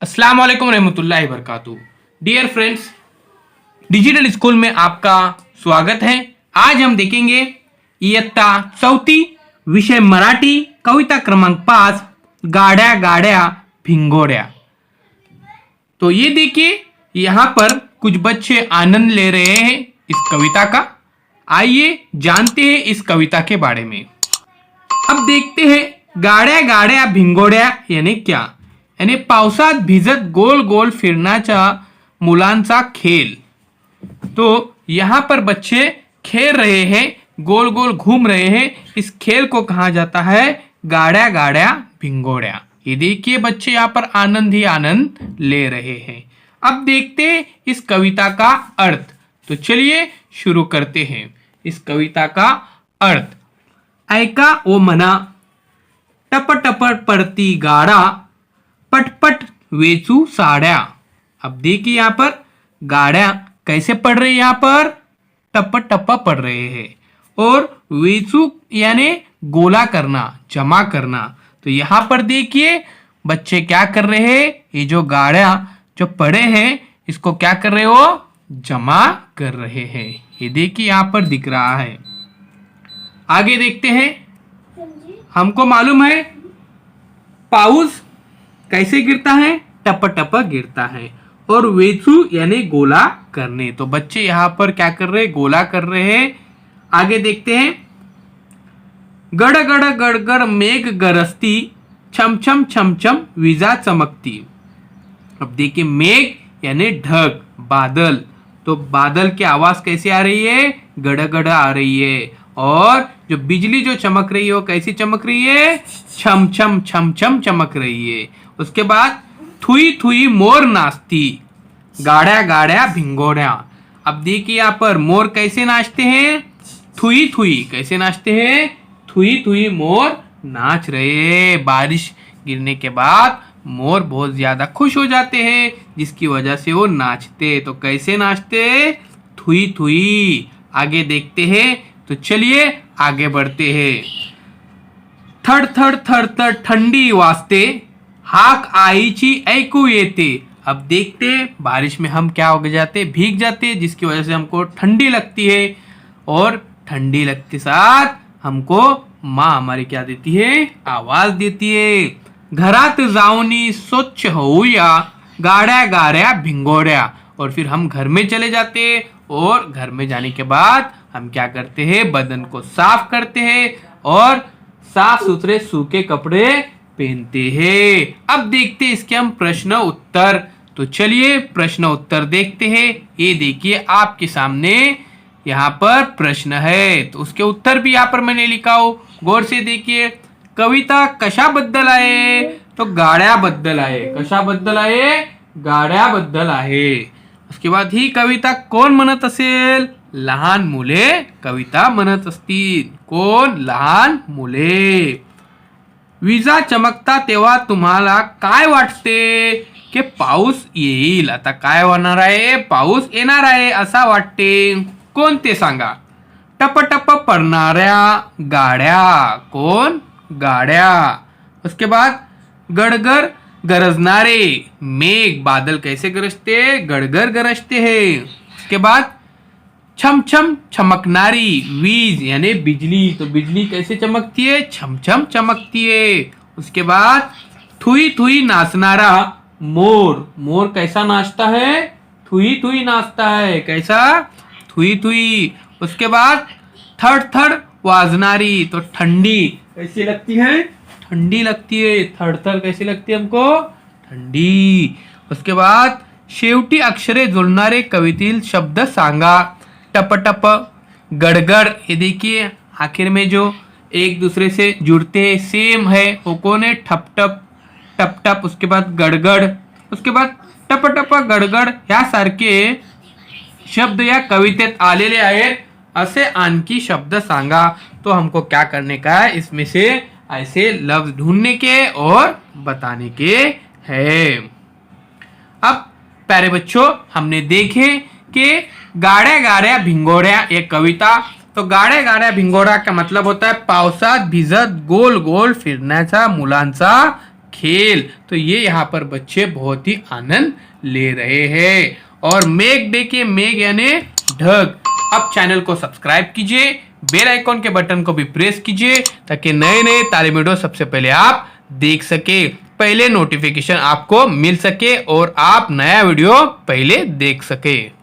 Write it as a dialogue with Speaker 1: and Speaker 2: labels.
Speaker 1: अस्सलाम वालेकुम रहमतुल्लाहि वबरकातुहू। डियर फ्रेंड्स, डिजिटल स्कूल में आपका स्वागत है। आज हम देखेंगे इयत्ता चौथी, विषय मराठी, कविता क्रमांक 5, गाड्या गाड्या भिंगोड्या। तो ये देखिए, यहाँ पर कुछ बच्चे आनंद ले रहे हैं इस कविता का। आइए जानते हैं इस कविता के बारे में। अब देखते हैं गाड्या गाड्या भिंगोड्या यानी क्या। यानी पावसात भिजत गोल गोल फिरण्याचा मुलांचा खेल। तो यहाँ पर बच्चे खेल रहे हैं, गोल गोल घूम रहे हैं। इस खेल को कहा जाता है गाड्या गाड्या भिंगोड्या। ये देखिए, बच्चे यहाँ पर आनंद ही आनंद ले रहे हैं। अब देखते हैं इस कविता का अर्थ। तो चलिए शुरू करते हैं इस कविता का अर्थ। ऐका ओ मना, टप टप पडती गाडा, पटपट वेचू साड्या। अब देखिए यहाँ पर गाड्या कैसे पढ़ रही है, यहाँ पर टप टप पढ़ रहे हैं। और वेचू यानी गोला करना, जमा करना। तो यहाँ पर देखिए बच्चे क्या कर रहे हैं, ये जो गाड्या जो पड़े हैं इसको क्या कर रहे हो, जमा कर रहे हैं। ये देखिए यहाँ पर दिख रहा है। आगे देखते हैं। हमको मालूम है पाउस कैसे गिरता है, टप टप गिरता है। और वेचू यानी गोला करने। तो बच्चे यहाँ पर क्या कर रहे हैं, गोला कर रहे हैं। आगे देखते हैं। गड़ गड़ गड़ गड़ मेघ गरजती, छम छम छम छम विजा चमकती। अब देखिए मेघ यानी ढग, बादल। तो बादल की आवाज कैसे आ रही है, गड़ गड़ आ रही है। और जो बिजली जो चमक रही है वो कैसी चमक रही है, छम छम छम छम चमक रही है। उसके बाद थुई थुई मोर नाचती, गाड्या गाड्या भिंगोड्या। अब देखिए यहाँ पर मोर कैसे नाचते हैं, थुई थुई कैसे नाचते हैं, थुई थुई मोर नाच रहे हैं। बारिश गिरने के बाद मोर बहुत ज्यादा खुश हो जाते हैं, जिसकी वजह से वो नाचते। तो कैसे नाचते, थुई थुई। आगे देखते हैं। तो चलिए आगे बढ़ते हैं। थड थड थड थड ठंडी वाजते, हाक आईची ऐकू येते। अब देखते बारिश में हम क्या हो जाते, भीग जाते, जिसकी वजह से हमको ठंडी लगती है। और ठंडी लगते साथ हमको माँ हमारी क्या देती है, आवाज देती है। घरात जाऊनी स्वच्छ होऊया, गाड्या गाड्या भिंगोड्या। और फिर हम घर में चले जाते। और घर में जाने के बाद हम क्या करते हैं, बदन को साफ करते हैं और साफ सुथरे सूखे कपड़े पहनते हैं। अब देखते हैं इसके हम प्रश्न उत्तर। तो चलिए प्रश्न उत्तर देखते हैं। ये देखिए आपके सामने यहाँ पर प्रश्न है, तो उसके उत्तर भी यहाँ पर मैंने लिखा हो, गौर से देखिए। कविता कशाबद्दल आहे, तो गाड्याबद्दल आहे। कशाबद्दल आहे, गाड्याबद्दल आहे। उसके बाद ही कविता कोण म्हणत असेल, लहान मुले कविता म्हणत असतील। कोण, लहान मुले। विजा चमकता तेव्हा तुम्हाला काय वाटते, की पाऊस येईल। आता काय होणार आहे, पाऊस येणार आहे असा वाटते। कोण ते सांगा। टप टप पडणाऱ्या गाड्या, कोण, गाड्या। उसके बाद गडगर गरजणारे मेघ, बादल कैसे गरजते, गडगर गरजते हैं। उसके बाद छम छम चमकनारी वीज यानी बिजली। तो बिजली कैसे चमकती है, छम छम चमकती है। उसके बाद थुई थुई नाचनारा मोर। मोर कैसा नाचता है, थुई थुई नाचता है। कैसा, थुई थुई। उसके बाद थड़ थड़ वाजनारी, तो ठंडी कैसी लगती है, ठंडी लगती है। थड़ थड़ कैसी लगती है हमको, ठंडी। उसके बाद शेवटी अक्षरे जुळणारे कवितील शब्द सांगा। टप टप, गड़गड़। ये देखिए आखिर में जो एक दूसरे से जुड़ते हैं सेम है, वो कौन है, ठप टप, टप टप। उसके बाद गड़गड़। उसके बाद टप टप गड़गड़ यासारखे शब्द या कवितेत आलेले आहेत, असे आणखी शब्द सांगा। तो हमको क्या करने का है, इसमें से ऐसे लफ्ज ढूंढने के और बताने के है। अब प्यारे बच्चों, हमने देखे कि गाड्या गाड्या भिंगोड्या एक कविता। तो गाड्या गाड्या भिंगोड्या का मतलब होता है पावसात भिजत गोल गोल फिरण्याचा मुलांचा खेल। तो ये यहाँ पर बच्चे बहुत ही आनंद ले रहे हैं। और मेघ देखिए, मेघ यानी ढग। अब चैनल को सब्सक्राइब कीजिए, बेल आइकॉन के बटन को भी प्रेस कीजिए ताकि नए नए तालीम वीडियो सबसे पहले आप देख सके, पहले नोटिफिकेशन आपको मिल सके और आप नया वीडियो पहले देख सके।